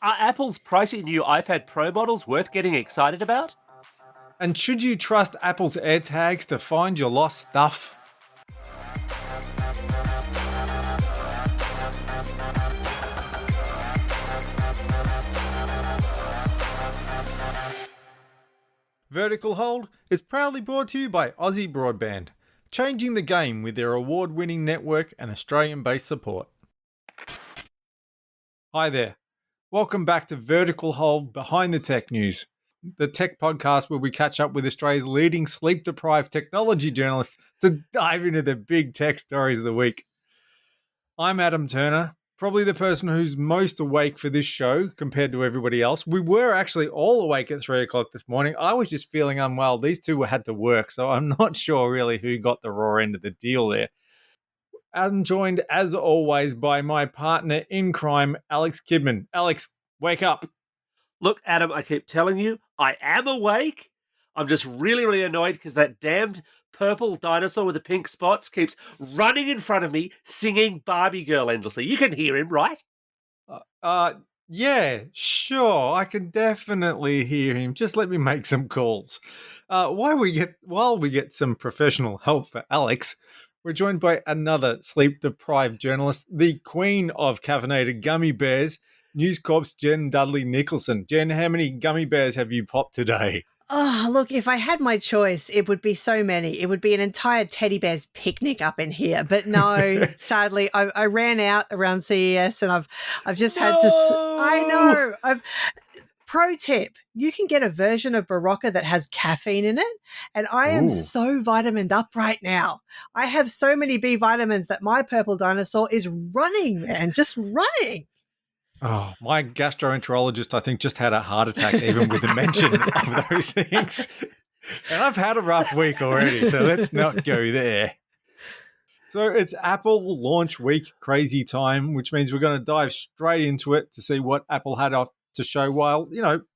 Are Apple's pricey new iPad Pro models worth getting excited about? And should you trust Apple's AirTags to find your lost stuff? Vertical Hold is proudly brought to you by Aussie Broadband, changing the game with their award-winning network and Australian-based support. Hi there. Welcome back to Vertical Hold Behind the Tech News, the tech podcast where we catch up with Australia's leading sleep-deprived technology journalists to dive into the big tech stories of the week. I'm Adam Turner, probably the person who's most awake for this show compared to everybody else. We were actually all awake at 3 o'clock this morning. I was just feeling unwell. These two had to work, so I'm not sure really who got the raw end of the deal there. I'm joined, as always, by my partner in crime, Alex Kidman. Alex, wake up. Look, Adam, I keep telling you, I am awake. I'm just really annoyed because that damned purple dinosaur with the pink spots keeps running in front of me, singing Barbie Girl endlessly. You can hear him, right? Yeah, sure. I can definitely hear him. Just let me make some calls. While we get some professional help for Alex, we're joined by another sleep-deprived journalist, the queen of caffeinated gummy bears, News Corp's Jen Dudley Nicholson. Jen, how many gummy bears have you popped today? Oh, look, if I had my choice, it would be so many. It would be an entire teddy bear's picnic up in here. But no, sadly, I ran out around CES and I've just had to. I know. Pro tip, you can get a version of Barocca that has caffeine in it. And I am so vitamined up right now. I have so many B vitamins that my purple dinosaur is running, man, just running. Oh, my gastroenterologist, I think, just had a heart attack even with the mention of those things. And I've had a rough week already, so let's not go there. So it's Apple launch week crazy time, which means we're going to dive straight into it to see what Apple had off to show while,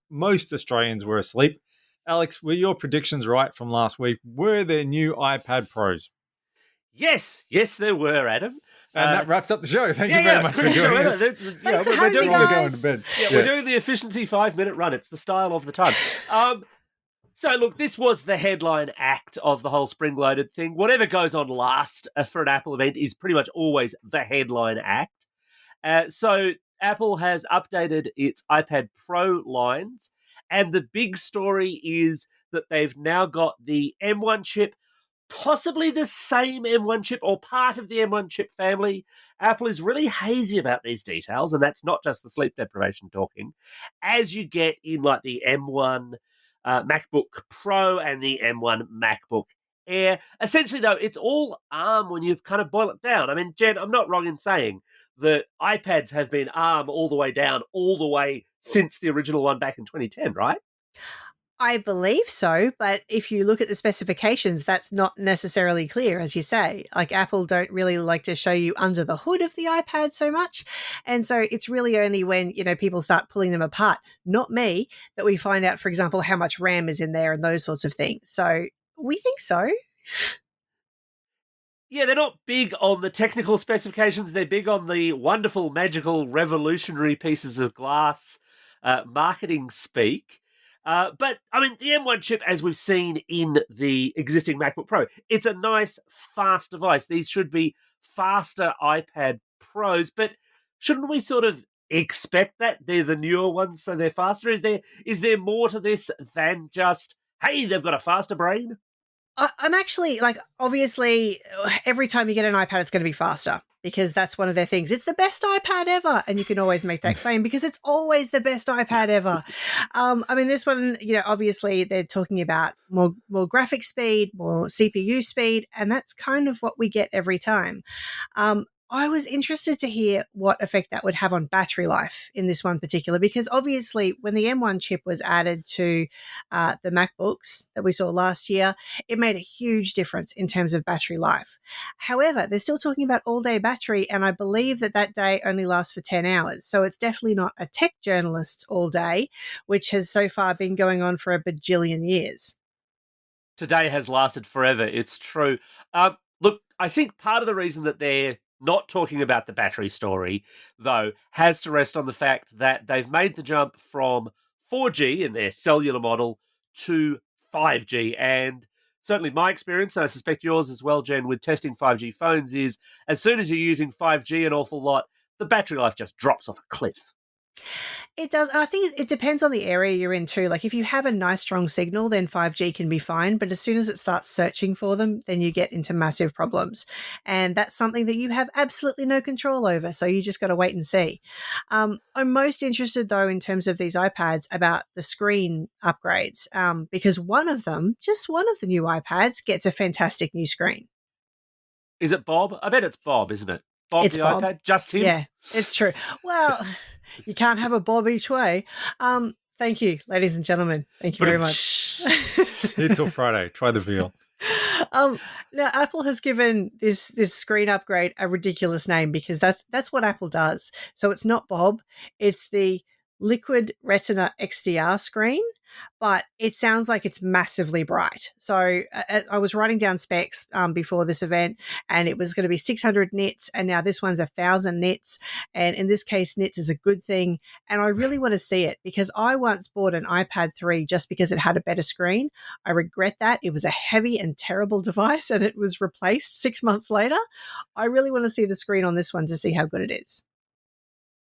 most Australians were asleep. Alex, were your predictions right from last week? Were there new iPad Pros? Yes, there were, Adam. And that wraps up the show. Thank you very much for joining us. Thanks for having me, guys. We're doing the efficiency 5-minute run. It's the style of the time. So, look, this was the headline act of the whole spring-loaded thing. Whatever goes on last for an Apple event is pretty much always the headline act. So, Apple has updated its iPad Pro lines, and the big story is that they've now got the M1 chip, possibly the same M1 chip or part of the M1 chip family. Apple is really hazy about these details, and that's not just the sleep deprivation talking, as you get in like the M1 MacBook Pro and the M1 MacBook Air. Essentially, though, it's all ARM when you kind of boil it down. I mean, Jen, I'm not wrong in saying that iPads have been ARM all the way down, all the way since the original one back in 2010, right? I believe so, but if you look at the specifications, that's not necessarily clear, as you say. Like Apple don't really like to show you under the hood of the iPad so much. And so it's really only when, people start pulling them apart, not me, that we find out, for example, how much RAM is in there and those sorts of things. So we think so. Yeah, they're not big on the technical specifications. They're big on the wonderful, magical, revolutionary pieces of glass marketing speak. But, I mean, the M1 chip, as we've seen in the existing MacBook Pro, it's a nice, fast device. These should be faster iPad Pros, but shouldn't we sort of expect that? They're the newer ones, so they're faster? Is there more to this than just, hey, they've got a faster brain? I'm actually, obviously, every time you get an iPad, it's going to be faster because that's one of their things. It's the best iPad ever. And you can always make that claim because it's always the best iPad ever. I mean, this one, obviously they're talking about more graphic speed, more CPU speed, and that's kind of what we get every time. I was interested to hear what effect that would have on battery life in this one particular, because obviously when the M1 chip was added to the MacBooks that we saw last year, it made a huge difference in terms of battery life. However, they're still talking about all-day battery, and I believe that day only lasts for 10 hours. So it's definitely not a tech journalist's all day, which has so far been going on for a bajillion years. Today has lasted forever. It's true. Look, I think part of the reason that they're not talking about the battery story, though, has to rest on the fact that they've made the jump from 4G in their cellular model to 5G. And certainly my experience, and I suspect yours as well, Jen, with testing 5G phones is as soon as you're using 5G an awful lot, the battery life just drops off a cliff. It does. I think it depends on the area you're in too. Like if you have a nice strong signal, then 5G can be fine. But as soon as it starts searching for them, then you get into massive problems. And that's something that you have absolutely no control over. So you just got to wait and see. I'm most interested though, in terms of these iPads about the screen upgrades, because one of them, just one of the new iPads gets a fantastic new screen. Is it Bob? I bet it's Bob, isn't it? Bob It's the Bob. iPad? Just him? Yeah, it's true. Well, you can't have a Bob each way. Thank you, ladies and gentlemen. Thank you very much. Here till Friday. Try the veal. Now Apple has given this screen upgrade a ridiculous name because that's what Apple does. So it's not Bob, it's the Liquid Retina XDR screen, but it sounds like it's massively bright. So I was writing down specs before this event, and it was going to be 600 nits, and now this one's 1,000 nits. And in this case, nits is a good thing. And I really want to see it because I once bought an iPad 3 just because it had a better screen. I regret that. It was a heavy and terrible device, and it was replaced 6 months later. I really want to see the screen on this one to see how good it is.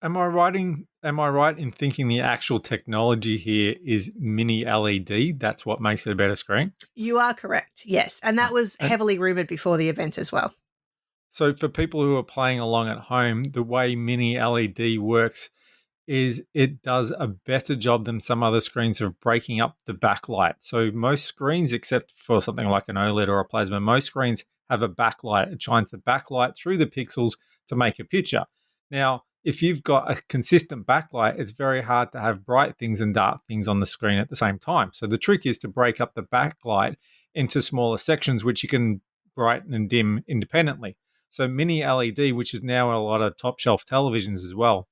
Am I right in thinking the actual technology here is mini LED? That's what makes it a better screen? You are correct, yes. And that was heavily rumoured before the event as well. So for people who are playing along at home, the way mini LED works is it does a better job than some other screens of breaking up the backlight. So most screens, except for something like an OLED or a plasma, most screens have a backlight. It shines the backlight through the pixels to make a picture. Now, if you've got a consistent backlight, it's very hard to have bright things and dark things on the screen at the same time. So the trick is to break up the backlight into smaller sections, which you can brighten and dim independently. So mini LED, which is now a lot of top shelf televisions as well,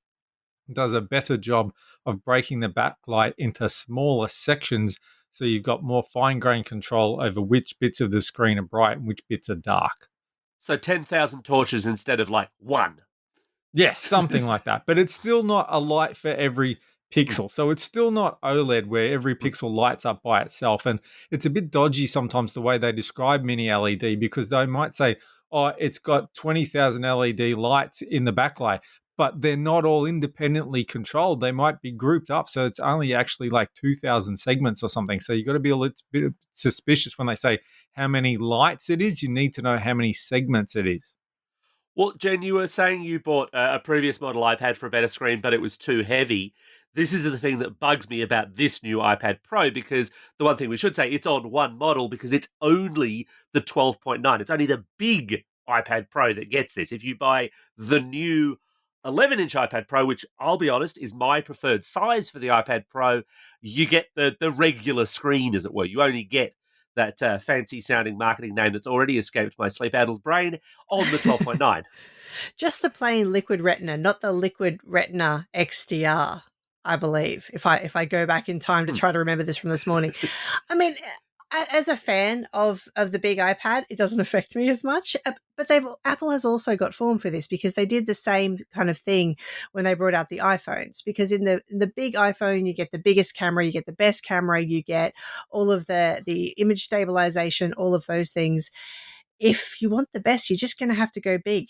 does a better job of breaking the backlight into smaller sections. So you've got more fine-grained control over which bits of the screen are bright and which bits are dark. So 10,000 torches instead of like one. Yes, something like that. But it's still not a light for every pixel. So it's still not OLED where every pixel lights up by itself. And it's a bit dodgy sometimes the way they describe mini LED because they might say, oh, it's got 20,000 LED lights in the backlight, but they're not all independently controlled. They might be grouped up. So it's only actually like 2,000 segments or something. So you've got to be a little bit suspicious when they say how many lights it is. You need to know how many segments it is. Well, Jen, you were saying you bought a previous model iPad for a better screen, but it was too heavy. This is the thing that bugs me about this new iPad Pro, because the one thing we should say, it's on one model because it's only the 12.9. It's only the big iPad Pro that gets this. If you buy the new 11-inch iPad Pro, which I'll be honest is my preferred size for the iPad Pro, you get the regular screen, as it were. You only get that fancy-sounding marketing name that's already escaped my sleep-addled brain on the 12.9. Just the plain Liquid Retina, not the Liquid Retina XDR, I believe, if I go back in time to try to remember this from this morning. I mean, as a fan of the big iPad, it doesn't affect me as much. But Apple has also got form for this because they did the same kind of thing when they brought out the iPhones. Because in the big iPhone, you get the biggest camera, you get the best camera, you get all of the image stabilization, all of those things. If you want the best, you're just going to have to go big.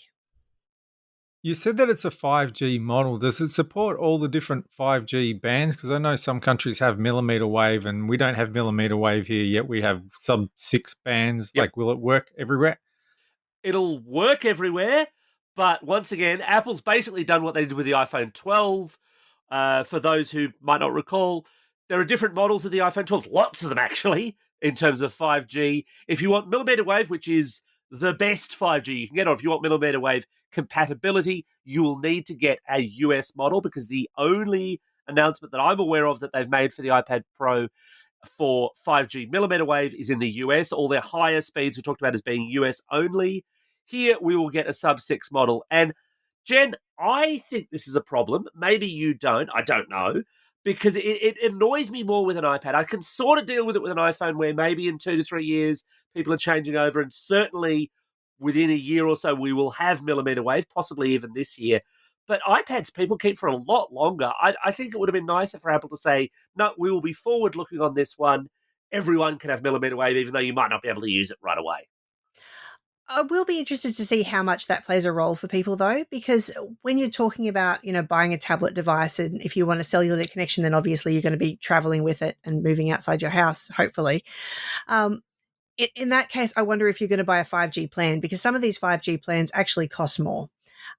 You said that it's a 5G model. Does it support all the different 5G bands? Because I know some countries have millimeter wave and we don't have millimeter wave here yet. We have sub-6 bands. Yep. Like, will it work everywhere? It'll work everywhere, but once again, Apple's basically done what they did with the iPhone 12. For those who might not recall, there are different models of the iPhone 12, lots of them actually, in terms of 5G. If you want millimeter wave, which is the best 5G you can get, or if you want millimeter wave compatibility, you will need to get a US model because the only announcement that I'm aware of that they've made for the iPad Pro for 5G millimeter wave is in the US. All their higher speeds we talked about as being US only. Here we will get a sub-6 model. And Jen, I think this is a problem. Maybe you don't. I don't know. Because it annoys me more with an iPad. I can sort of deal with it with an iPhone where maybe in 2 to 3 years people are changing over, and certainly within a year or so we will have millimeter wave, possibly even this year. But iPads people keep for a lot longer. I think it would have been nicer for Apple to say, no, we will be forward-looking on this one. Everyone can have millimeter wave, even though you might not be able to use it right away. I will be interested to see how much that plays a role for people, though, because when you're talking about, buying a tablet device, and if you want a cellular connection, then obviously you're going to be traveling with it and moving outside your house, hopefully. In that case, I wonder if you're going to buy a 5G plan, because some of these 5G plans actually cost more.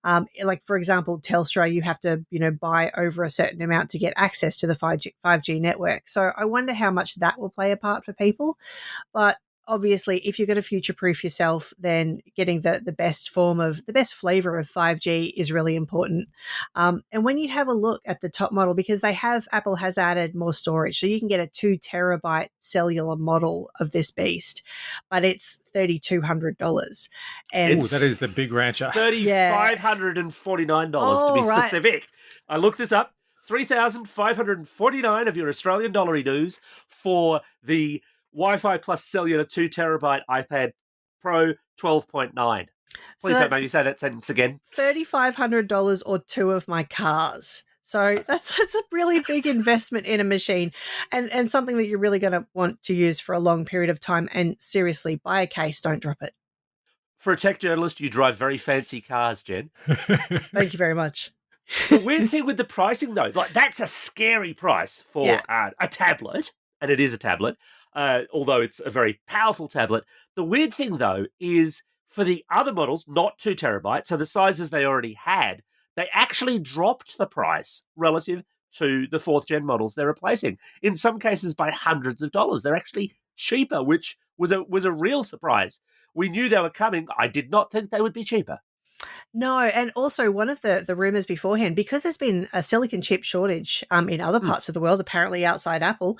Like, for example, Telstra, you have to, buy over a certain amount to get access to the 5G network. So I wonder how much that will play a part for people. But obviously, if you're going to future-proof yourself, then getting the best flavor of 5G is really important. And when you have a look at the top model, because Apple has added more storage, so you can get a 2 terabyte cellular model of this beast, but it's $3,200. And that is the big rancher. $3,549 to be specific. I looked this up. $3,549 of your Australian dollar dues for the Wi-Fi plus cellular 2 terabyte iPad Pro 12.9. Please don't make me say that sentence again. $3,500 or 2 of my cars. So that's a really big investment in a machine, and something that you're really going to want to use for a long period of time. And seriously, buy a case, don't drop it. For a tech journalist, you drive very fancy cars, Jen. Thank you very much. The weird thing with the pricing, though, that's a scary price for a tablet, and it is a tablet. Although it's a very powerful tablet. The weird thing, though, is for the other models, not 2 terabytes, so the sizes they already had, they actually dropped the price relative to the 4th gen models they're replacing. In some cases, by hundreds of dollars. They're actually cheaper, which was a real surprise. We knew they were coming. I did not think they would be cheaper. No, and also one of the rumors beforehand, because there's been a silicon chip shortage in other parts of the world, apparently outside Apple,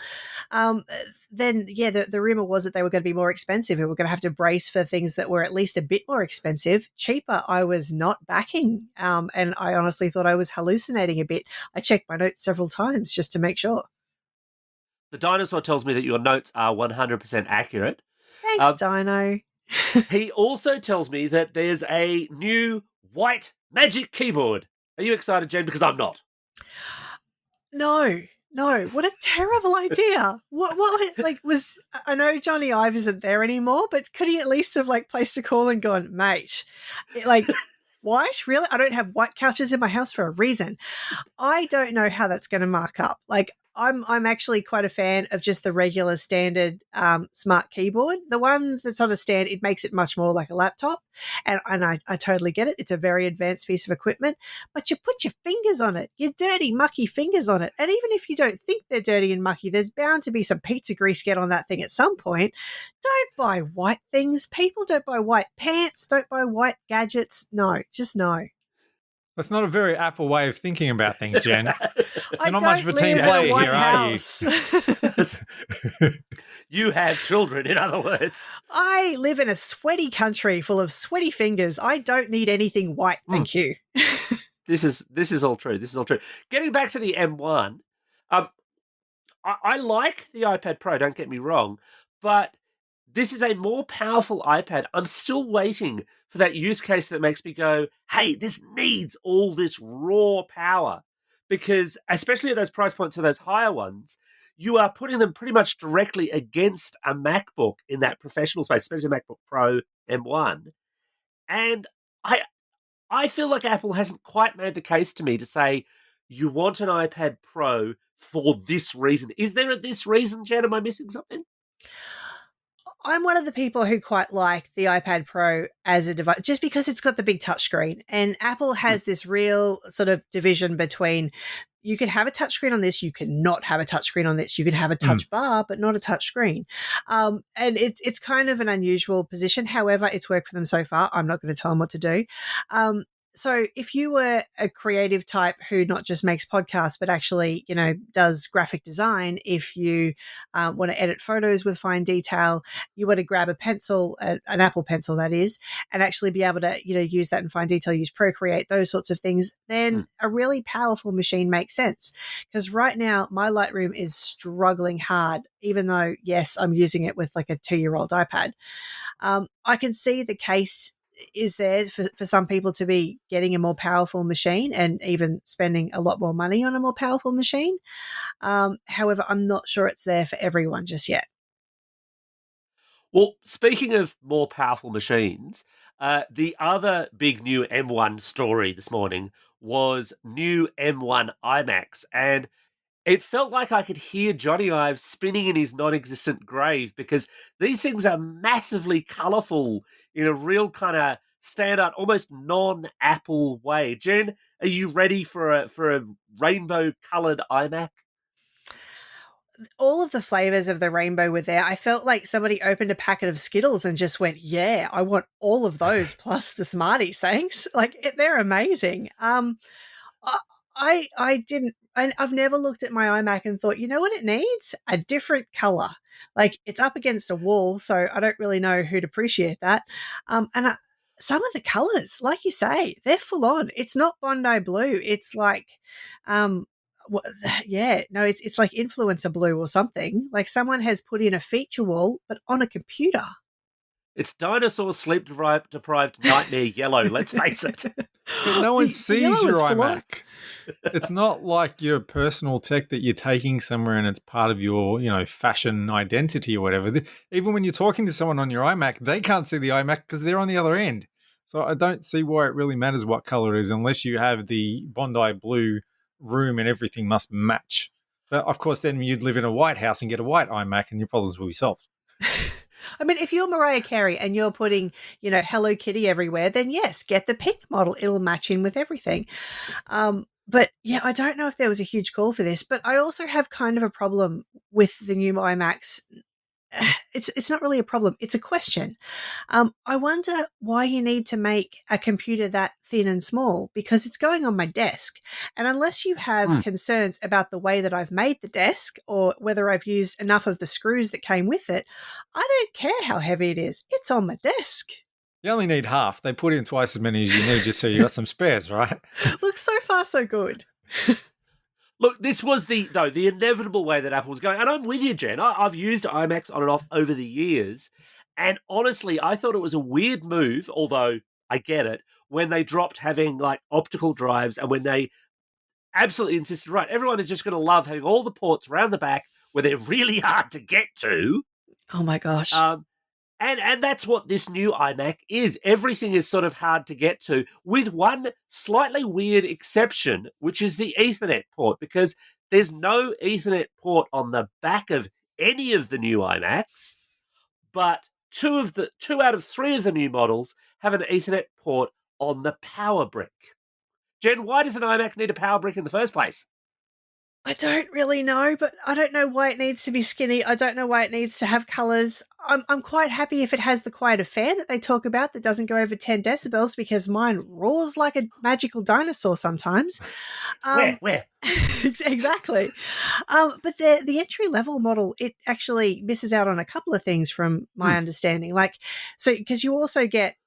the rumor was that they were going to be more expensive. We were going to have to brace for things that were at least a bit more expensive. Cheaper, I was not backing, and I honestly thought I was hallucinating a bit. I checked my notes several times just to make sure. The dinosaur tells me that your notes are 100% accurate. Thanks, Dino. He also tells me that there's a new white magic keyboard. Are you excited, Jen? Because I'm not. No. What a terrible idea. I know Johnny Ive isn't there anymore, but could he at least have placed a call and gone, mate, white? Really? I don't have white couches in my house for a reason. I don't know how that's going to mark up. I'm actually quite a fan of just the regular standard smart keyboard. The one that's on a stand, it makes it much more like a laptop. And I totally get it. It's a very advanced piece of equipment. But you put your fingers on it, your dirty, mucky fingers on it. And even if you don't think they're dirty and mucky, there's bound to be some pizza grease get on that thing at some point. Don't buy white things. People don't buy white pants. Don't buy white gadgets. No, just no. That's not a very Apple way of thinking about things, Jen. You're not much of a team player here, are you? You have children, in other words. I live in a sweaty country full of sweaty fingers. I don't need anything white, thank you. This is all true. This is all true. Getting back to the M1, I like the iPad Pro, don't get me wrong, but this is a more powerful iPad. I'm still waiting for that use case that makes me go, hey, this needs all this raw power. Because especially at those price points for those higher ones, you are putting them pretty much directly against a MacBook in that professional space, especially MacBook Pro M1. And I feel like Apple hasn't quite made the case to me to say, you want an iPad Pro for this reason. Is there a this reason, Jen? Am I missing something? I'm one of the people who quite like the iPad Pro as a device, just because it's got the big touchscreen. And Apple has this real sort of division between, you can have a touchscreen on this, you cannot have a touchscreen on this. You can have a touch bar, but not a touchscreen. And it's kind of an unusual position. However, it's worked for them so far. I'm not going to tell them what to do. So if you were a creative type who not just makes podcasts, but actually, does graphic design, if you want to edit photos with fine detail, you want to grab a pencil, an Apple Pencil that is, and actually be able to, use that in fine detail, use Procreate, those sorts of things, then a really powerful machine makes sense. Because right now, my Lightroom is struggling hard, even though, yes, I'm using it with like a 2-year-old iPad. I can see the case is there for some people to be getting a more powerful machine and even spending a lot more money on a more powerful machine. However, I'm not sure it's there for everyone just yet. Well, speaking of more powerful machines, the other big new M1 story this morning was new M1 iMacs. And it felt like I could hear Johnny Ive spinning in his non-existent grave because these things are massively colourful in a real kind of standout, almost non-Apple way. Jen, are you ready for a rainbow-coloured iMac? All of the flavors of the rainbow were there. I felt like somebody opened a packet of Skittles and just went, "Yeah, I want all of those plus the Smarties, thanks." They're amazing. I've never looked at my iMac and thought, you know what it needs? A different color. Like, it's up against a wall, so I don't really know who'd appreciate that. Some of the colors, like you say, they're full on. It's not Bondi blue. It's like, it's like influencer blue or something. Like someone has put in a feature wall, but on a computer. It's dinosaur sleep-deprived nightmare yellow, let's face it. But no one sees your iMac. On. It's not like your personal tech that you're taking somewhere and it's part of your, fashion identity or whatever. Even when you're talking to someone on your iMac, they can't see the iMac because they're on the other end. So I don't see why it really matters what color it is unless you have the Bondi blue room and everything must match. But of course, then you'd live in a white house and get a white iMac and your problems will be solved. I mean, if you're Mariah Carey and you're putting, Hello Kitty everywhere, then yes, get the pink model. It'll match in with everything. But yeah, I don't know if there was a huge call for this, but I also have kind of a problem with the new iMacs. It's not really a problem. It's a question. I wonder why you need to make a computer that thin and small, because it's going on my desk. And unless you have concerns about the way that I've made the desk or whether I've used enough of the screws that came with it, I don't care how heavy it is. It's on my desk. You only need half. They put in twice as many as you need just so you got some spares, right? Look, so far so good. Look, this was the inevitable way that Apple was going. And I'm with you, Jen. I've used iMacs on and off over the years. And honestly, I thought it was a weird move, although I get it, when they dropped having like optical drives and when they absolutely insisted, right, everyone is just going to love having all the ports around the back where they're really hard to get to. Oh my gosh. And that's what this new iMac is. Everything is sort of hard to get to, with one slightly weird exception, which is the Ethernet port, because there's no Ethernet port on the back of any of the new iMacs, but two out of three of the new models have an Ethernet port on the power brick. Jen, why does an iMac need a power brick in the first place? I don't really know, but I don't know why it needs to be skinny. I don't know why it needs to have colours. I'm quite happy if it has the quieter fan that they talk about that doesn't go over 10 decibels, because mine roars like a magical dinosaur sometimes. Where? Exactly. But the entry-level model, it actually misses out on a couple of things from my understanding. Because you also get,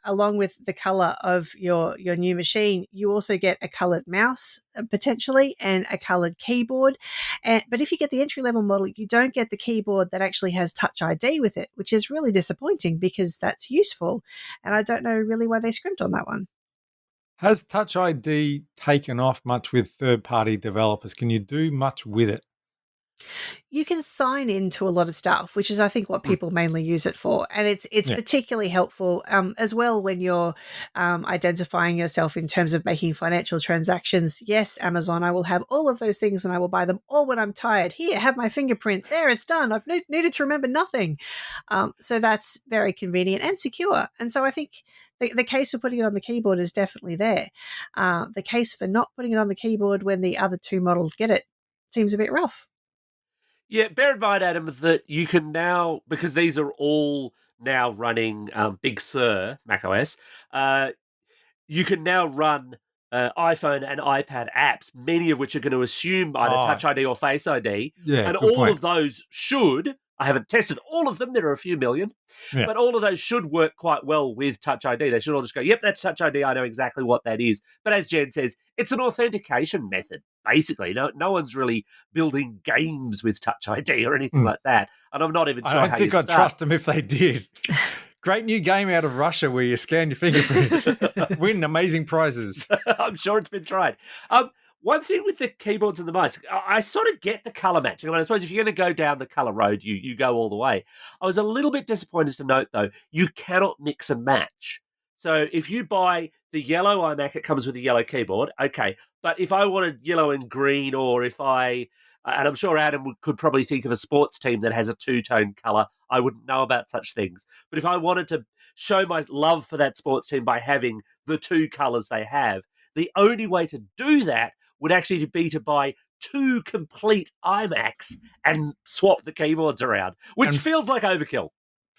along with the color of your new machine, you also get a colored mouse potentially and a colored keyboard. But if you get the entry-level model, you don't get the keyboard that actually has Touch ID with it, which is really disappointing because that's useful. And I don't know really why they scrimped on that one. Has Touch ID taken off much with third-party developers? Can you do much with it? You can sign into a lot of stuff, which is, I think, what people mainly use it for. And it's particularly helpful as well when you're identifying yourself in terms of making financial transactions. Yes, Amazon, I will have all of those things and I will buy them all when I'm tired. Here, have my fingerprint. There, it's done. I've needed to remember nothing. So that's very convenient and secure. And so I think the case for putting it on the keyboard is definitely there. The case for not putting it on the keyboard when the other two models get it seems a bit rough. Yeah, bear in mind, Adam, that you can now, because these are all now running Big Sur macOS, you can now run iPhone and iPad apps, many of which are going to assume either Touch ID or Face ID. Yeah, and all of those should, I haven't tested all of them, there are a few million, but all of those should work quite well with Touch ID. They should all just go, yep, that's Touch ID, I know exactly what that is. But as Jen says, it's an authentication method, basically. No one's really building games with Touch ID or anything like that. And I'm not even sure how I don't think I'd trust them if they did. Great new game out of Russia where you scan your fingerprints. Win amazing prizes. I'm sure it's been tried. One thing with the keyboards and the mice, I sort of get the colour matching. I mean, I suppose if you're going to go down the colour road, you go all the way. I was a little bit disappointed to note, though, you cannot mix and match. So if you buy the yellow iMac, it comes with a yellow keyboard, okay. But if I wanted yellow and green, or if and I'm sure Adam could probably think of a sports team that has a two-tone colour, I wouldn't know about such things. But if I wanted to show my love for that sports team by having the two colours they have, the only way to do that would actually be to buy two complete iMacs and swap the keyboards around, which feels like overkill.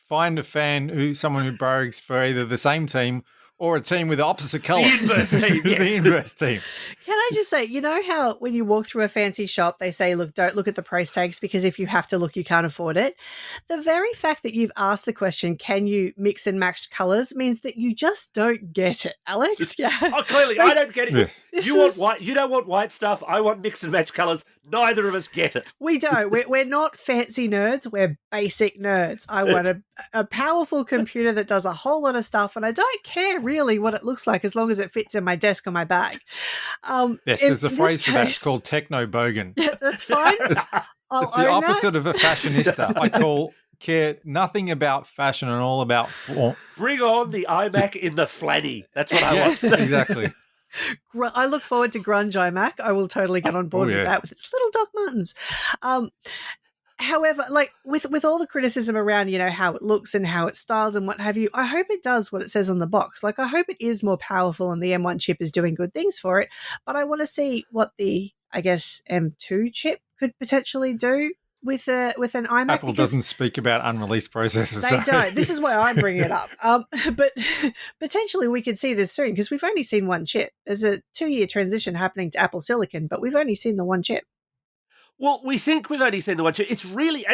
Find a fan someone who barracks for either the same team or a team with the opposite colour. The inverse team, yes. The inverse team. Can I just say, you know how when you walk through a fancy shop, they say, look, don't look at the price tags because if you have to look, you can't afford it. The very fact that you've asked the question, can you mix and match colours, means that you just don't get it, Alex. Yeah. Oh, clearly, I don't get it. Yes. Want white. You don't want white stuff. I want mix and match colours. Neither of us get it. We don't. We're not fancy nerds. We're basic nerds. I want a powerful computer that does a whole lot of stuff, and I don't care really what it looks like as long as it fits in my desk or my bag. Yes, there's a phrase for that. It's called techno-bogan. Yeah, that's fine. It's the opposite of a fashionista. I care nothing about fashion and all about form. Bring on the iMac in the flanny. That's what I want. Exactly. I look forward to grunge iMac. I will totally get on board with that with its little Doc Martens. However, like with all the criticism around, how it looks and how it's styled and what have you, I hope it does what it says on the box. Like, I hope it is more powerful and the M1 chip is doing good things for it. But I want to see what the, I guess, M2 chip could potentially do with an iMac. Apple doesn't speak about unreleased processors. They don't. This is why I'm bringing it up. But potentially we could see this soon because we've only seen one chip. There's a 2-year transition happening to Apple Silicon, but we've only seen the one chip. Well, we think we've only seen the one chip. It's really,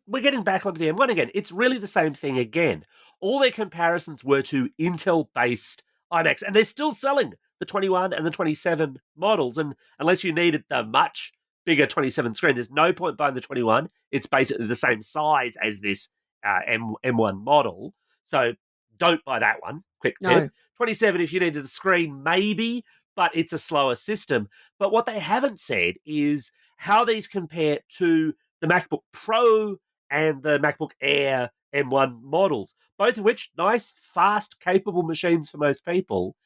we're getting back onto the M1 again. It's really the same thing again. All their comparisons were to Intel-based iMacs, and they're still selling the 21 and the 27 models. And unless you needed the much bigger 27 screen, there's no point buying the 21. It's basically the same size as this M1 model. So don't buy that one. Quick tip. No. 27, if you needed the screen, maybe, but it's a slower system. But what they haven't said is how these compare to the MacBook Pro and the MacBook Air M1 models, both of which nice, fast, capable machines for most people.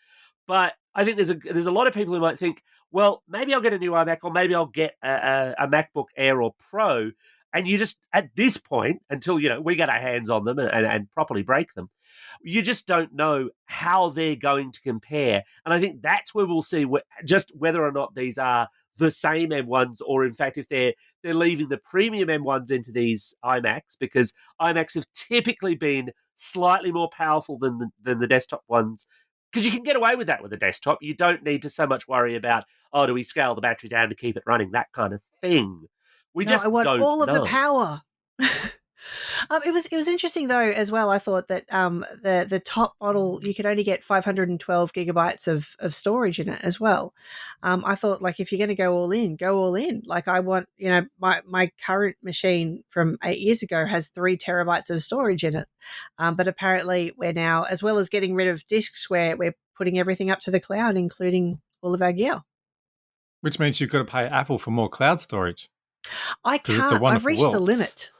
But I think there's a lot of people who might think, well, maybe I'll get a new iMac or maybe I'll get a MacBook Air or Pro. And you just, at this point, until, we get our hands on them and properly break them, you just don't know how they're going to compare. And I think that's where we'll see just whether or not these are the same M1s, or in fact, if they're leaving the premium M1s into these iMacs, because iMacs have typically been slightly more powerful than the desktop ones, because you can get away with that with a desktop. You don't need to so much worry about, do we scale the battery down to keep it running, that kind of thing. I want all of the power. It was interesting though as well. I thought that the top model, you could only get 512 gigabytes of storage in it as well. I thought, like, if you're going to go all in, go all in. Like, I want, my current machine from 8 years ago has 3 terabytes of storage in it. But apparently we're now, as well as getting rid of disks, we're putting everything up to the cloud, including all of our gear. Which means you've got to pay Apple for more cloud storage. I can't. I've reached the limit.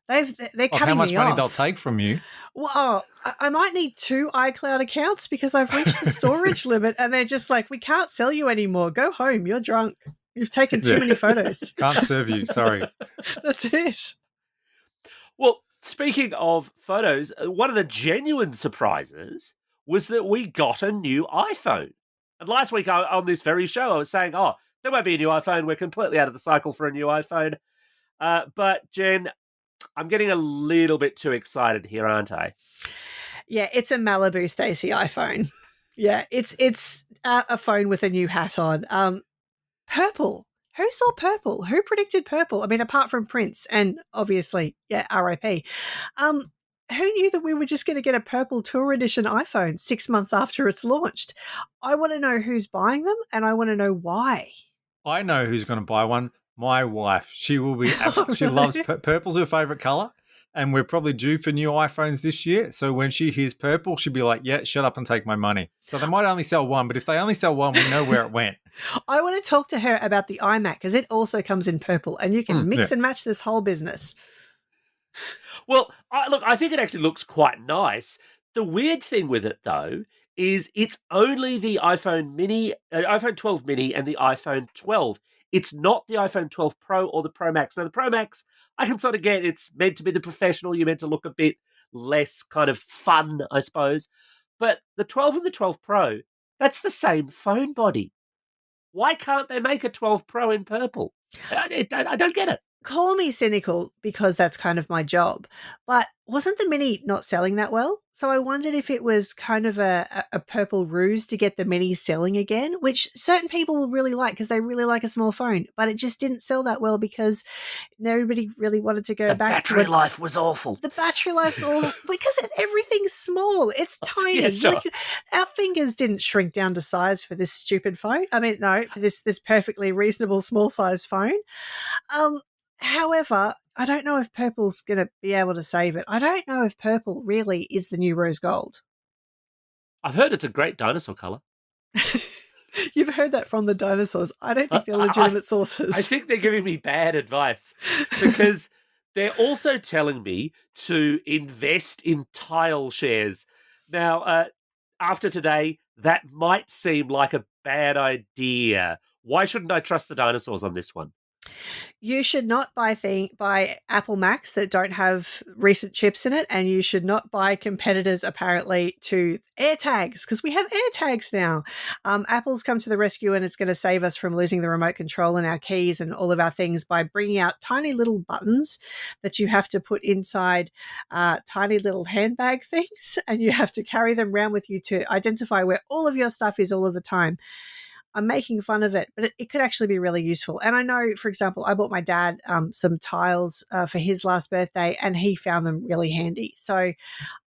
They're cutting me off. How much money they'll take from you? Well, I might need 2 iCloud accounts because I've reached the storage limit, and they're just like, we can't sell you anymore. Go home. You're drunk. You've taken too many photos. Can't serve you. Sorry. That's it. Well, speaking of photos, one of the genuine surprises was that we got a new iPhone. And last week on this very show, I was saying, there won't be a new iPhone. We're completely out of the cycle for a new iPhone. But Jen, I'm getting a little bit too excited here, aren't I? Yeah, it's a Malibu Stacy iPhone. Yeah, it's a phone with a new hat on. Purple. Who saw purple? Who predicted purple? I mean, apart from Prince and obviously, RIP. Who knew that we were just going to get a purple Tour Edition iPhone 6 months after it's launched? I want to know who's buying them, and I want to know why. I know who's going to buy one. My wife. She will be. She loves purple's her favorite color. and we're probably due for new iPhones this year. So when she hears purple, she'll be like, yeah, shut up and take my money. So they might only sell one, but if they only sell one, we know where it went. I want to talk to her about the iMac because it also comes in purple and you can mix and match this whole business. Well, I think it actually looks quite nice. The weird thing with it, though, is it's only the iPhone Mini, iPhone 12 Mini and the iPhone 12. It's not the iPhone 12 Pro or the Pro Max. Now, the Pro Max, I can sort of get it's meant to be the professional. You're meant to look a bit less kind of fun, I suppose. But the 12 and the 12 Pro, that's the same phone body. Why can't they make a 12 Pro in purple? I don't get it. Call me cynical because that's kind of my job, but wasn't the Mini not selling that well? So I wondered if it was kind of a purple ruse to get the Mini selling again, which certain people will really like because they really like a small phone, but it just didn't sell that well because everybody really wanted to go back to it. The battery life was awful. The battery life's all because everything's small. It's tiny. Yeah, sure. Like, our fingers didn't shrink down to size for this stupid phone. I mean, no, for this perfectly reasonable small size phone. However, I don't know if purple's going to be able to save it. I don't know if purple really is the new rose gold. I've heard it's a great dinosaur colour. You've heard that from the dinosaurs. I don't think they're legitimate sources. I think they're giving me bad advice because they're also telling me to invest in Tile shares. Now, after today, that might seem like a bad idea. Why shouldn't I trust the dinosaurs on this one? You should not buy Apple Macs that don't have recent chips in it, and you should not buy competitors, apparently, to AirTags, because we have AirTags now. Apple's come to the rescue, and it's going to save us from losing the remote control and our keys and all of our things by bringing out tiny little buttons that you have to put inside tiny little handbag things, and you have to carry them around with you to identify where all of your stuff is all of the time. I'm making fun of it, but it could actually be really useful. And I know, for example, I bought my dad some tiles for his last birthday, and he found them really handy. So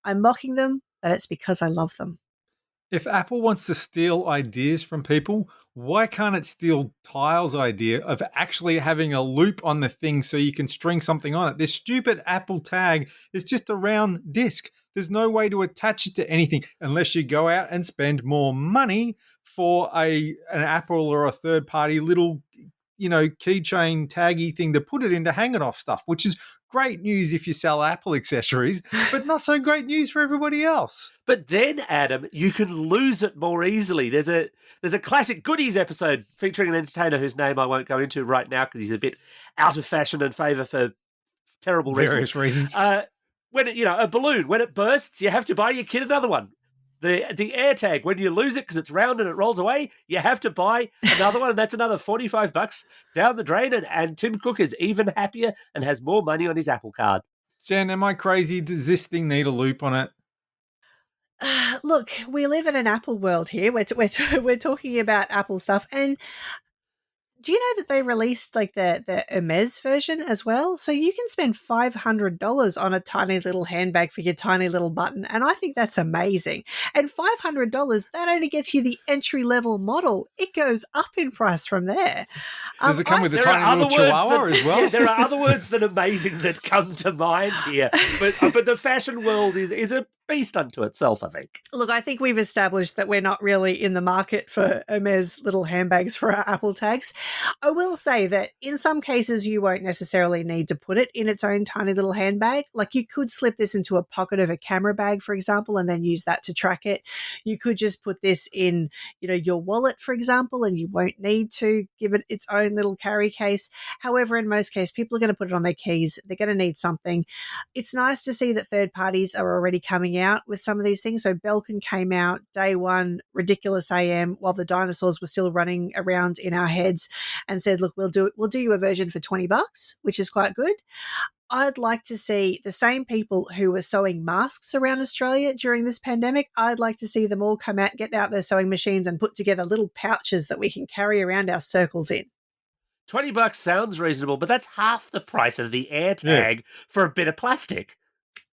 I'm mocking them, but it's because I love them. If Apple wants to steal ideas from people, why can't it steal Tile's idea of actually having a loop on the thing so you can string something on it? This stupid Apple tag is just a round disc. There's no way to attach it to anything unless you go out and spend more money for an Apple or a third-party little, keychain taggy thing to put it in to hang it off stuff, which is great news if you sell Apple accessories, but not so great news for everybody else. But then, Adam, you can lose it more easily. There's a classic goodies episode featuring an entertainer whose name I won't go into right now because he's a bit out of fashion and favour for terrible various reasons. When a balloon, when it bursts, you have to buy your kid another one. The AirTag, when you lose it because it's round and it rolls away, you have to buy another one, and that's another $45 down the drain. And Tim Cook is even happier and has more money on his Apple card. Jen, am I crazy? Does this thing need a loop on it? Look, we live in an Apple world here. We're talking about Apple stuff, and do you know that they released like the Hermes version as well? So you can spend $500 on a tiny little handbag for your tiny little button. And I think that's amazing. And $500, that only gets you the entry-level model. It goes up in price from there. Does it come with a tiny little chihuahua as well? Yeah, there are other words than amazing that come to mind here. But the fashion world is a beast unto itself, I think. Look, I think we've established that we're not really in the market for Hermes little handbags for our Apple tags. I will say that in some cases you won't necessarily need to put it in its own tiny little handbag. Like you could slip this into a pocket of a camera bag, for example, and then use that to track it. You could just put this in, your wallet, for example, and you won't need to give it its own little carry case. However, in most cases, people are going to put it on their keys. They're going to need something. It's nice to see that third parties are already coming out with some of these things. So Belkin came out day one, ridiculous AM, while the dinosaurs were still running around in our heads, and said, look, we'll do you a version for $20, which is quite good. I'd like to see the same people who were sewing masks around Australia during this pandemic. I'd like to see them all come out, get out their sewing machines and put together little pouches that we can carry around our circles in. $20 sounds reasonable, but that's half the price of the AirTag for a bit of plastic.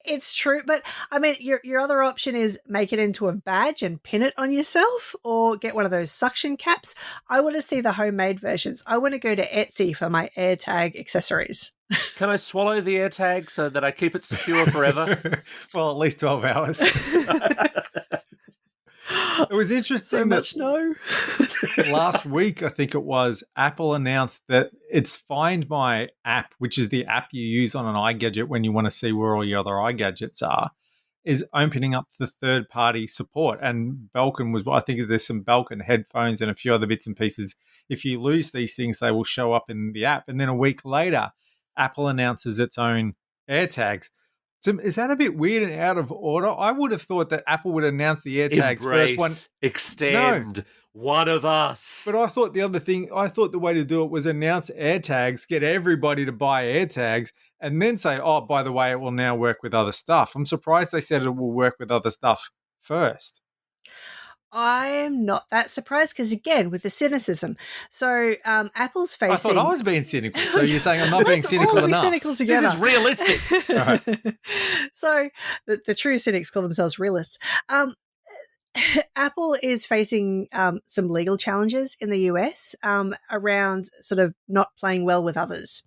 It's true, but I mean, your other option is make it into a badge and pin it on yourself, or get one of those suction caps. I want to see the homemade versions. I want to go to Etsy for my AirTag accessories. Can I swallow the AirTag so that I keep it secure forever? Well, at least 12 hours. It was interesting no. Last week, I think it was, Apple announced that its Find My app, which is the app you use on an iGadget when you want to see where all your other iGadgets are, is opening up to third-party support. And Belkin was, I think there's some Belkin headphones and a few other bits and pieces. If you lose these things, they will show up in the app. And then a week later, Apple announces its own AirTags. So is that a bit weird and out of order? I would have thought that Apple would announce the AirTags Embrace, first one. extend, one of us. But I thought the way to do it was announce AirTags, get everybody to buy AirTags, and then say, oh, by the way, it will now work with other stuff. I'm surprised they said it will work with other stuff first. I'm not that surprised because, again, with the cynicism. So Apple's facing... I thought I was being cynical. So you're saying I'm not being cynical enough. Let's all be cynical together. This is realistic. Right. So the true cynics call themselves realists. Apple is facing some legal challenges in the US around sort of not playing well with others.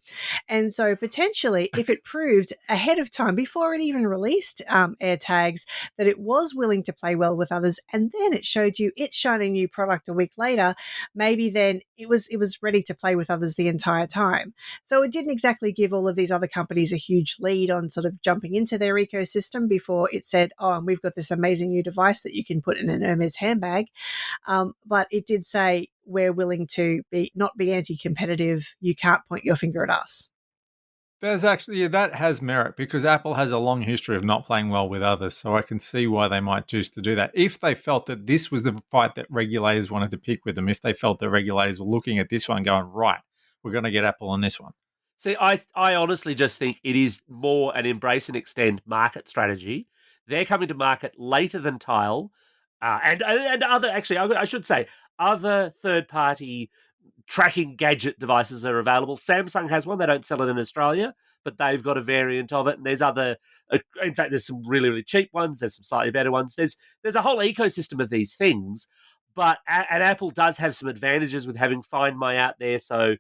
And so potentially, if it proved ahead of time, before it even released AirTags, that it was willing to play well with others, and then it showed you its shiny new product a week later, maybe then it was ready to play with others the entire time. So it didn't exactly give all of these other companies a huge lead on sort of jumping into their ecosystem before it said, oh, and we've got this amazing new device that you can put in an Hermes handbag. But it did say, we're willing to not be anti-competitive. You can't point your finger at us. There's actually, that has merit because Apple has a long history of not playing well with others. So I can see why they might choose to do that. If they felt that this was the fight that regulators wanted to pick with them, if they felt the regulators were looking at this one going, right, we're going to get Apple on this one. See, I honestly just think it is more an embrace and extend market strategy. They're coming to market later than Tile. And other, actually, I should say, other third-party tracking gadget devices are available. Samsung has one. They don't sell it in Australia, but they've got a variant of it. And there's other, in fact, there's some really, really cheap ones. There's some slightly better ones. There's a whole ecosystem of these things. But and Apple does have some advantages with having Find My out there. So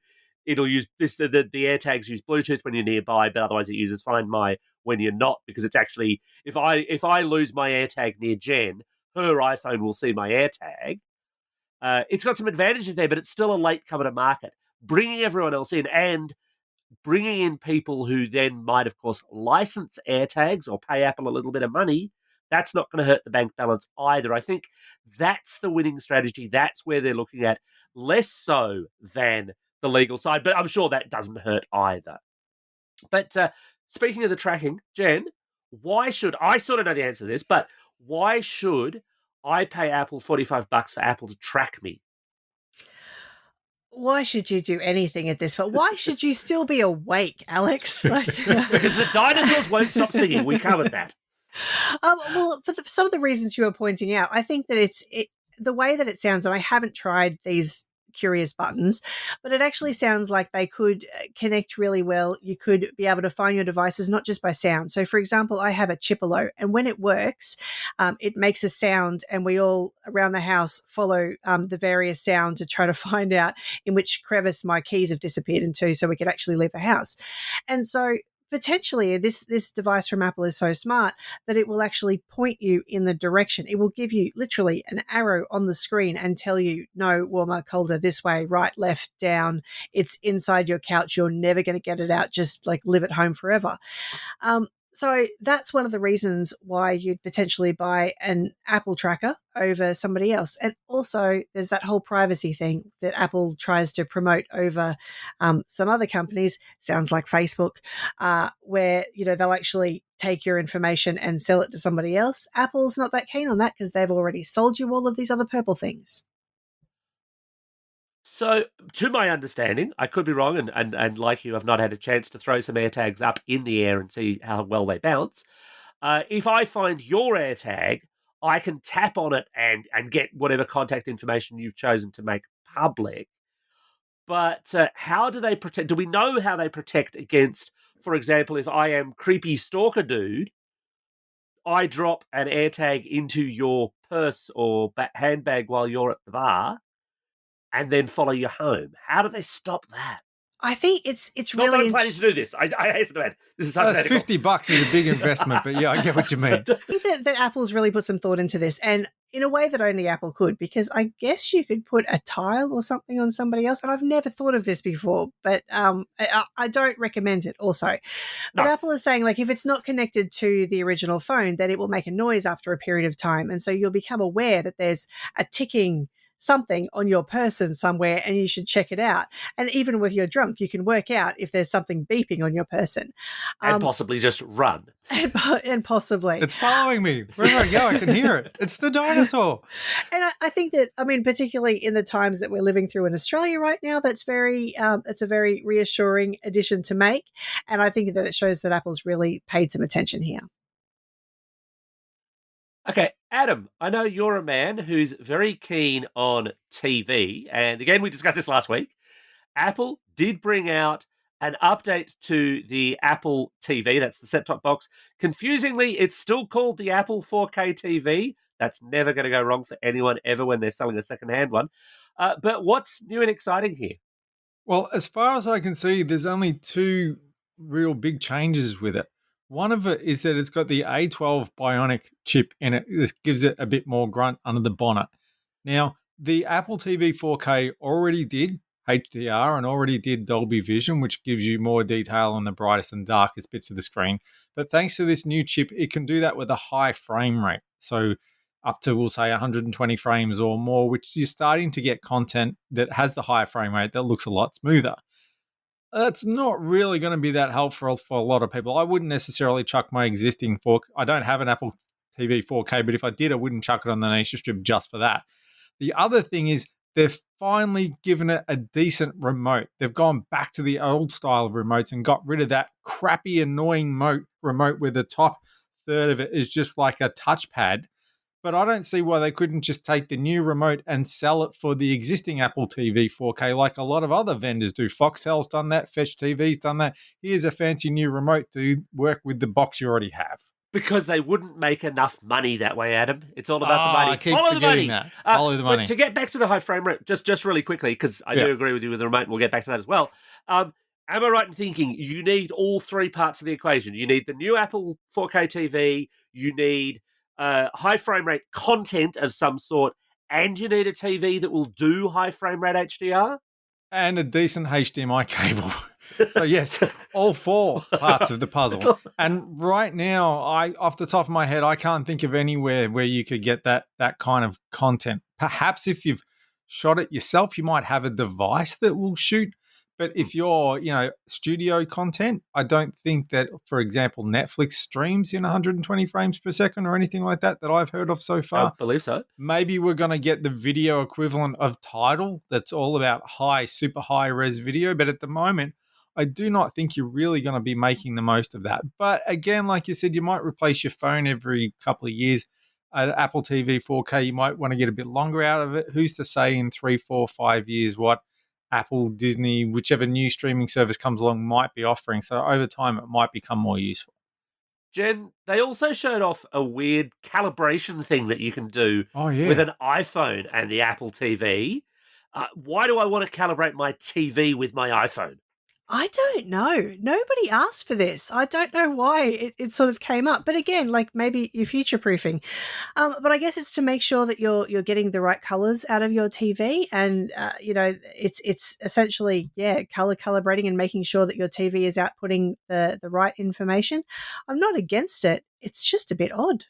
it'll use this. The AirTags use Bluetooth when you're nearby, but otherwise it uses Find My when you're not, because it's actually, if I lose my AirTag near Jen, her iPhone will see my AirTag. It's got some advantages there, but it's still a late comer to market. Bringing everyone else in and bringing in people who then might, of course, license AirTags or pay Apple a little bit of money, that's not going to hurt the bank balance either. I think that's the winning strategy. That's where they're looking at, less so than the legal side, but I'm sure that doesn't hurt either. But speaking of the tracking, Jen, why should, I sort of know the answer to this, but why should I pay Apple $45 for Apple to track me? Why should you do anything at this point? Why should you still be awake, Alex? Because the dinosaurs won't stop singing. We covered that. Well, for some of the reasons you were pointing out, I think that the way that it sounds, and I haven't tried these curious buttons, but it actually sounds like they could connect really well. You could be able to find your devices not just by sound. So, for example, I have a Chipolo, and when it works, it makes a sound, and we all around the house follow the various sounds to try to find out in which crevice my keys have disappeared into, so we could actually leave the house. And so potentially this device from Apple is so smart that it will actually point you in the direction. It will give you literally an arrow on the screen and tell you, no, warmer, colder, this way, right, left, down. It's inside your couch. You're never going to get it out. Just like live at home forever. So that's one of the reasons why you'd potentially buy an Apple tracker over somebody else. And also there's that whole privacy thing that Apple tries to promote over some other companies, sounds like Facebook, where, they'll actually take your information and sell it to somebody else. Apple's not that keen on that because they've already sold you all of these other purple things. So, to my understanding, I could be wrong, and like you, I've not had a chance to throw some AirTags up in the air and see how well they bounce. If I find your AirTag, I can tap on it and get whatever contact information you've chosen to make public. But how do they protect? Do we know how they protect against, for example, if I am creepy stalker dude I drop an AirTag into your purse or handbag while you're at the bar and then follow you home. How do they stop that? I think it's Not that really I'm planning to do this. I hasten to add. This is That's hypothetical. $50 is a big investment, but yeah, I get what you mean. I think that Apple's really put some thought into this, and in a way that only Apple could, because I guess you could put a tile or something on somebody else, and I've never thought of this before, but I don't recommend it also. But No. Apple is saying, like, if it's not connected to the original phone, then it will make a noise after a period of time, and so you'll become aware that there's a ticking something on your person somewhere and you should check it out. And even with your drunk, you can work out if there's something beeping on your person. And possibly just run. And possibly. It's following me. Wherever I go, I can hear it. It's the dinosaur. And I think that, I mean, particularly in the times that we're living through in Australia right now, that's a very reassuring addition to make. And I think that it shows that Apple's really paid some attention here. Okay, Adam, I know you're a man who's very keen on TV. And again, we discussed this last week. Apple did bring out an update to the Apple TV. That's the set-top box. Confusingly, it's still called the Apple 4K TV. That's never going to go wrong for anyone ever when they're selling a second-hand one. But what's new and exciting here? Well, as far as I can see, there's only two real big changes with it. One of it is that it's got the A12 Bionic chip in it. This gives it a bit more grunt under the bonnet. Now, the Apple TV 4K already did HDR and already did Dolby Vision, which gives you more detail on the brightest and darkest bits of the screen. But thanks to this new chip, it can do that with a high frame rate. So up to, we'll say, 120 frames or more, which you're starting to get content that has the high frame rate that looks a lot smoother. That's not really going to be that helpful for a lot of people. I wouldn't necessarily chuck my existing 4K. I don't have an Apple TV 4K, but if I did, I wouldn't chuck it on the Nation Strip just for that. The other thing is they've finally given it a decent remote. They've gone back to the old style of remotes and got rid of that crappy, annoying remote where the top third of it is just like a touchpad. But I don't see why they couldn't just take the new remote and sell it for the existing Apple TV 4K like a lot of other vendors do. Foxtel's done that. Fetch TV's done that. Here's a fancy new remote to work with the box you already have. Because they wouldn't make enough money that way, Adam. It's all about the money. I keep Follow the money. that. Follow the money. But to get back to the high frame rate, just really quickly, because I do agree with you with the remote, and we'll get back to that as well. Am I right in thinking you need all three parts of the equation? You need the new Apple 4K TV, you need high frame rate content of some sort, and you need a TV that will do high frame rate HDR? And a decent HDMI cable. So yes, all four parts of the puzzle. And right now, off the top of my head, I can't think of anywhere where you could get that kind of content. Perhaps if you've shot it yourself, you might have a device that will shoot. But if you're, studio content, I don't think that, for example, Netflix streams in 120 frames per second or anything like that I've heard of so far. I believe so. Maybe we're going to get the video equivalent of Tidal that's all about super high res video. But at the moment, I do not think you're really going to be making the most of that. But again, like you said, you might replace your phone every couple of years. Apple TV 4K, you might want to get a bit longer out of it. Who's to say in 3, 4, 5 years what Apple, Disney, whichever new streaming service comes along might be offering. So over time, it might become more useful. Jen, they also showed off a weird calibration thing that you can do with an iPhone and the Apple TV. Why do I want to calibrate my TV with my iPhone? I don't know. Nobody asked for this. I don't know why it sort of came up. But again, like maybe you're future proofing. But I guess it's to make sure that you're getting the right colors out of your TV, and it's essentially color calibrating and making sure that your TV is outputting the right information. I'm not against it. It's just a bit odd.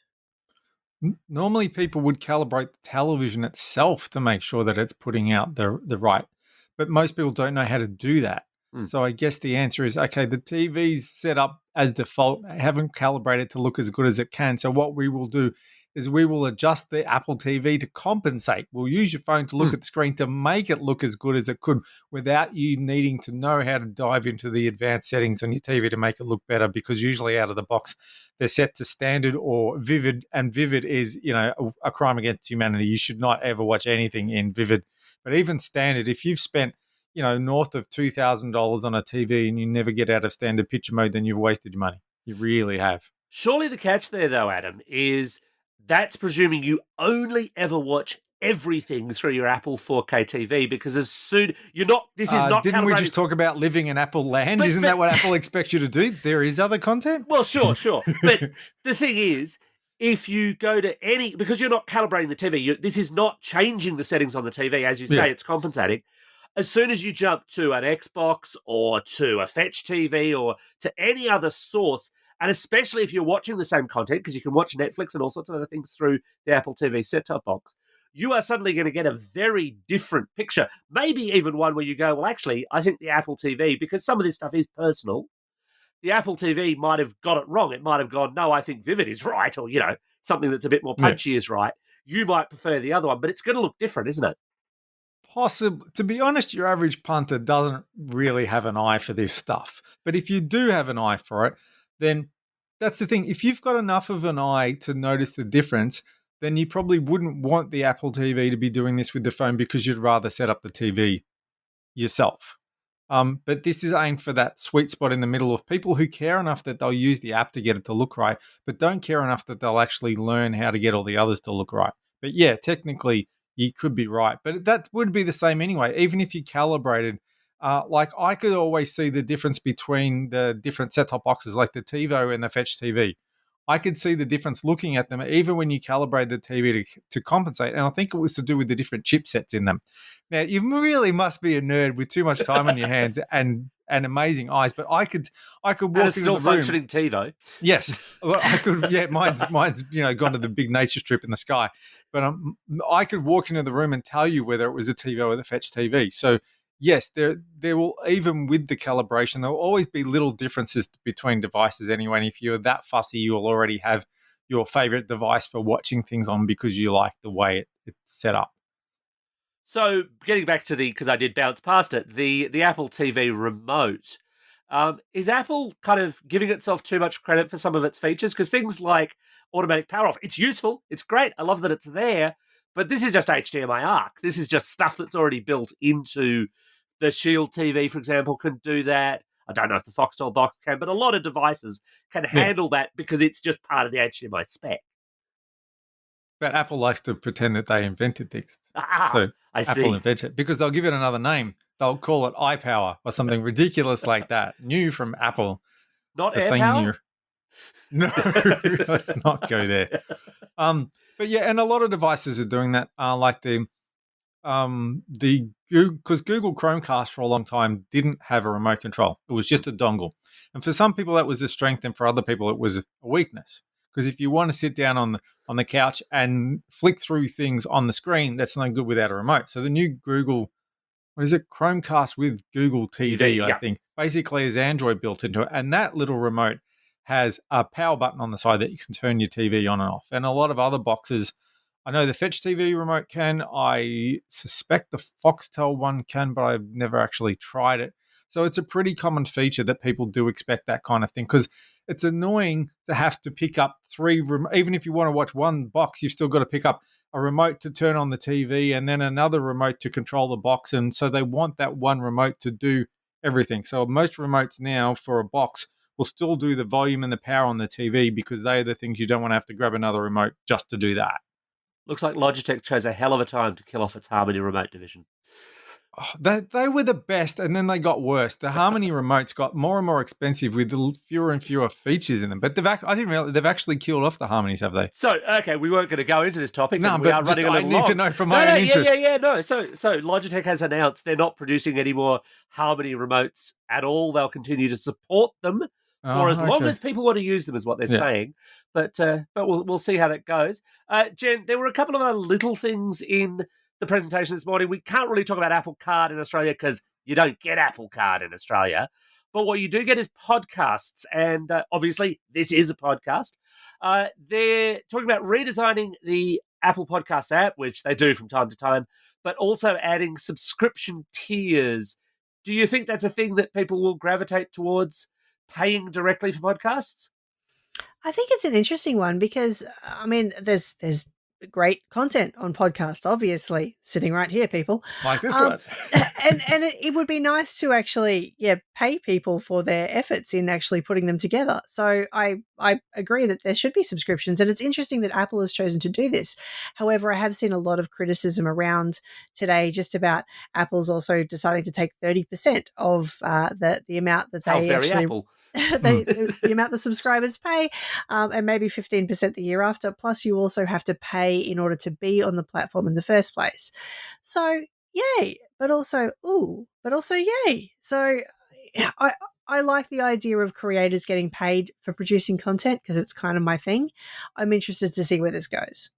Normally, people would calibrate the television itself to make sure that it's putting out the right, but most people don't know how to do that. So I guess the answer is, okay, the TV's set up as default. I haven't calibrated to look as good as it can. So what we will do is we will adjust the Apple TV to compensate. We'll use your phone to look at the screen to make it look as good as it could without you needing to know how to dive into the advanced settings on your TV to make it look better, because usually out of the box, they're set to standard or vivid. And vivid is, a crime against humanity. You should not ever watch anything in vivid. But even standard, if you've spent north of $2,000 on a TV and you never get out of standard picture mode, then you've wasted your money. You really have. Surely the catch there, though, Adam, is that's presuming you only ever watch everything through your Apple 4K TV, because as soon you're not, this is not Didn't we calibrated. just talk about living in Apple land? But- Isn't but- that what Apple expects you to do? There is other content? Well, sure. But the thing is, if you go to any, because you're not calibrating the TV, this is not changing the settings on the TV. As you say, Yeah. it's compensating. As soon as you jump to an Xbox or to a Fetch TV or to any other source, and especially if you're watching the same content, because you can watch Netflix and all sorts of other things through the Apple TV set-top box, you are suddenly going to get a very different picture. Maybe even one where you go, well, actually, I think the Apple TV, because some of this stuff is personal, the Apple TV might have got it wrong. It might have gone, no, I think Vivid is right, or, something that's a bit more punchy is right. You might prefer the other one, but it's going to look different, isn't it? Possible. To be honest, your average punter doesn't really have an eye for this stuff. But if you do have an eye for it, then that's the thing. If you've got enough of an eye to notice the difference, then you probably wouldn't want the Apple TV to be doing this with the phone, because you'd rather set up the TV yourself. But this is aimed for that sweet spot in the middle of people who care enough that they'll use the app to get it to look right, but don't care enough that they'll actually learn how to get all the others to look right. But yeah, technically, you could be right. But that would be the same anyway, even if you calibrated. Like I could always see the difference between the different set-top boxes, like the TiVo and the Fetch TV. I could see the difference looking at them, even when you calibrate the TV to compensate. And I think it was to do with the different chipsets in them. Now, you really must be a nerd with too much time on your hands and amazing eyes. But I could walk And into it's still the room. functioning TiVo. Yes, well, I could. Yeah, mine's gone to the big nature strip in the sky. But I could walk into the room and tell you whether it was a TiVo or the Fetch TV. So yes, there will, even with the calibration, there will always be little differences between devices anyway. And if you're that fussy, you'll already have your favorite device for watching things on because you like the way it's set up. So getting back to because I did bounce past it, the Apple TV remote, is Apple kind of giving itself too much credit for some of its features? Because things like automatic power off, it's useful, it's great, I love that it's there, but this is just HDMI ARC. This is just stuff that's already built into the Shield TV, for example, can do that. I don't know if the Foxtel box can, but a lot of devices can handle that because it's just part of the HDMI spec. But Apple likes to pretend that they invented things. I see. Apple invented it because they'll give it another name. They'll call it iPower or something ridiculous like that. New from Apple. Not AirPower? No, let's not go there. But yeah, and a lot of devices are doing that. Like the Google, because Google Chromecast for a long time didn't have a remote control. It was just a dongle. And for some people that was a strength, and for other people it was a weakness. Because if you want to sit down on the couch and flick through things on the screen, that's no good without a remote. So the new Google, Chromecast with Google TV, I think, basically has Android built into it. And that little remote has a power button on the side that you can turn your TV on and off. And a lot of other boxes, I know the Fetch TV remote can. I suspect the Foxtel one can, but I've never actually tried it. So it's a pretty common feature that people do expect that kind of thing, because it's annoying to have to pick up even if you want to watch one box, you've still got to pick up a remote to turn on the TV and then another remote to control the box. And so they want that one remote to do everything. So most remotes now for a box will still do the volume and the power on the TV, because they are the things you don't want to have to grab another remote just to do that. Looks like Logitech chose a hell of a time to kill off its Harmony remote division. Oh, they were the best, and then they got worse. The Harmony remotes got more and more expensive with fewer and fewer features in them. But I didn't realize they've actually killed off the Harmonies, have they? So, okay, we weren't going to go into this topic. No, we but are running a little I need to know from my own interest. No. So Logitech has announced they're not producing any more Harmony remotes at all. They'll continue to support them for as long as people want to use them, is what they're saying. But we'll see how that goes. Jen, there were a couple of other little things in the presentation this morning. We can't really talk about Apple Card in Australia because you don't get Apple Card in Australia. But what you do get is podcasts. And obviously, this is a podcast. They're talking about redesigning the Apple Podcast app, which they do from time to time, but also adding subscription tiers. Do you think that's a thing that people will gravitate towards, paying directly for podcasts? I think it's an interesting one because, I mean, there's great content on podcasts, obviously, sitting right here, people. Like this one. and it would be nice to actually, pay people for their efforts in actually putting them together. So I agree that there should be subscriptions, and it's interesting that Apple has chosen to do this. However, I have seen a lot of criticism around today just about Apple's also deciding to take 30% of the amount that they actually... Apple. the amount the subscribers pay, and maybe 15% the year after. Plus, you also have to pay in order to be on the platform in the first place. So, yay! But also yay! So, I like the idea of creators getting paid for producing content because it's kind of my thing. I'm interested to see where this goes.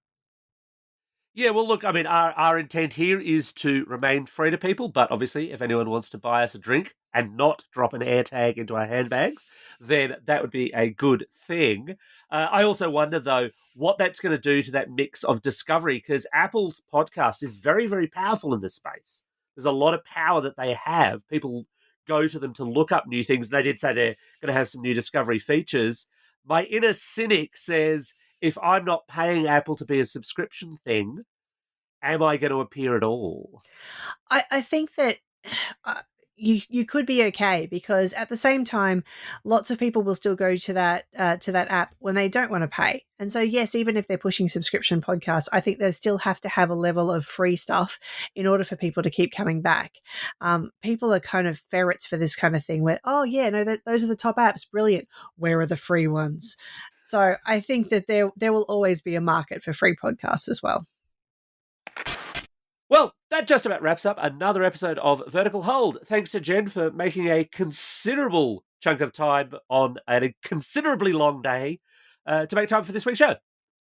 Yeah, well, look, I mean, our intent here is to remain free to people, but obviously, if anyone wants to buy us a drink and not drop an AirTag into our handbags, then that would be a good thing. I also wonder, though, what that's going to do to that mix of discovery, because Apple's podcast is very, very powerful in this space. There's a lot of power that they have. People go to them to look up new things. They did say they're going to have some new discovery features. My inner cynic says, if I'm not paying Apple to be a subscription thing, am I going to appear at all? I think that you could be okay, because at the same time, lots of people will still go to that app when they don't want to pay. And so, yes, even if they're pushing subscription podcasts, I think they still have to have a level of free stuff in order for people to keep coming back. People are kind of ferrets for this kind of thing where, oh, yeah, no, those are the top apps. Brilliant. Where are the free ones? So I think that there will always be a market for free podcasts as well. Well, that just about wraps up another episode of Vertical Hold. Thanks to Jen for making a considerable chunk of time on a considerably long day to make time for this week's show.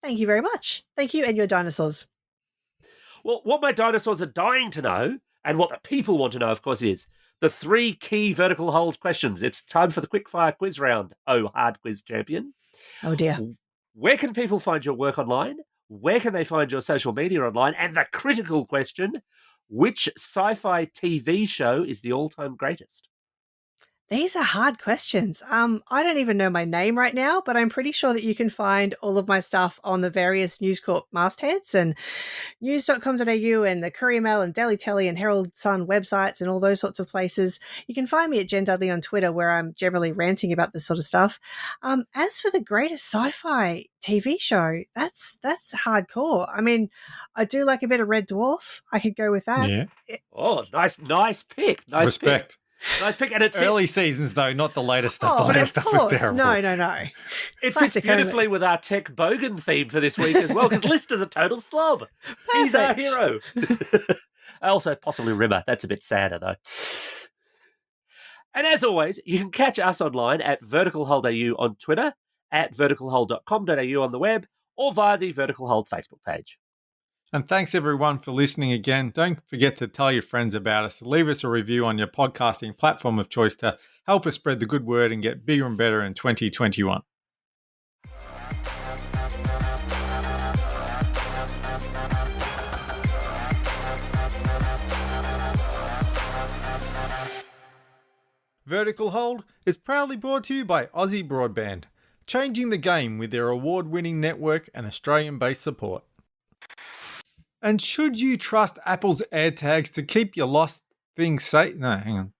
Thank you very much. Thank you and your dinosaurs. Well, what my dinosaurs are dying to know, and what the people want to know, of course, is the 3 key Vertical Hold questions. It's time for the quickfire quiz round. Oh, hard quiz champion. Oh, dear. Where can people find your work online? Where can they find your social media online? And the critical question, which sci-fi TV show is the all-time greatest? These are hard questions. I don't even know my name right now, but I'm pretty sure that you can find all of my stuff on the various News Corp mastheads and news.com.au and the Courier Mail and Daily Telly and Herald Sun websites and all those sorts of places. You can find me at Jen Dudley on Twitter, where I'm generally ranting about this sort of stuff. As for the greatest sci-fi TV show, that's hardcore. I mean, I do like a bit of Red Dwarf. I could go with that. Yeah. Oh, nice pick. Respect. Nice pick. And it Early seasons, though, not the latest stuff. Oh, the latest stuff was terrible. No. It fits Classic beautifully with our Tech Bogan theme for this week as well, because Lister's a total slob. Perfect. He's our hero. Also, possibly Rimmer. That's a bit sadder, though. And as always, you can catch us online at Vertical Hold AU on Twitter, at verticalhold.com.au on the web, or via the Vertical Hold Facebook page. And thanks everyone for listening again. Don't forget to tell your friends about us. Leave us a review on your podcasting platform of choice to help us spread the good word and get bigger and better in 2021. Vertical Hold is proudly brought to you by Aussie Broadband, changing the game with their award-winning network and Australian-based support. And should you trust Apple's AirTags to keep your lost things safe? No, hang on.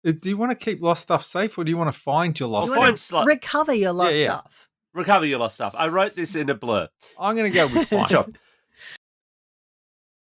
Do you want to keep lost stuff safe, or do you want to find your lost stuff? Recover your lost stuff. Recover your lost stuff. I wrote this in a blur. I'm going to go with fine. Sure.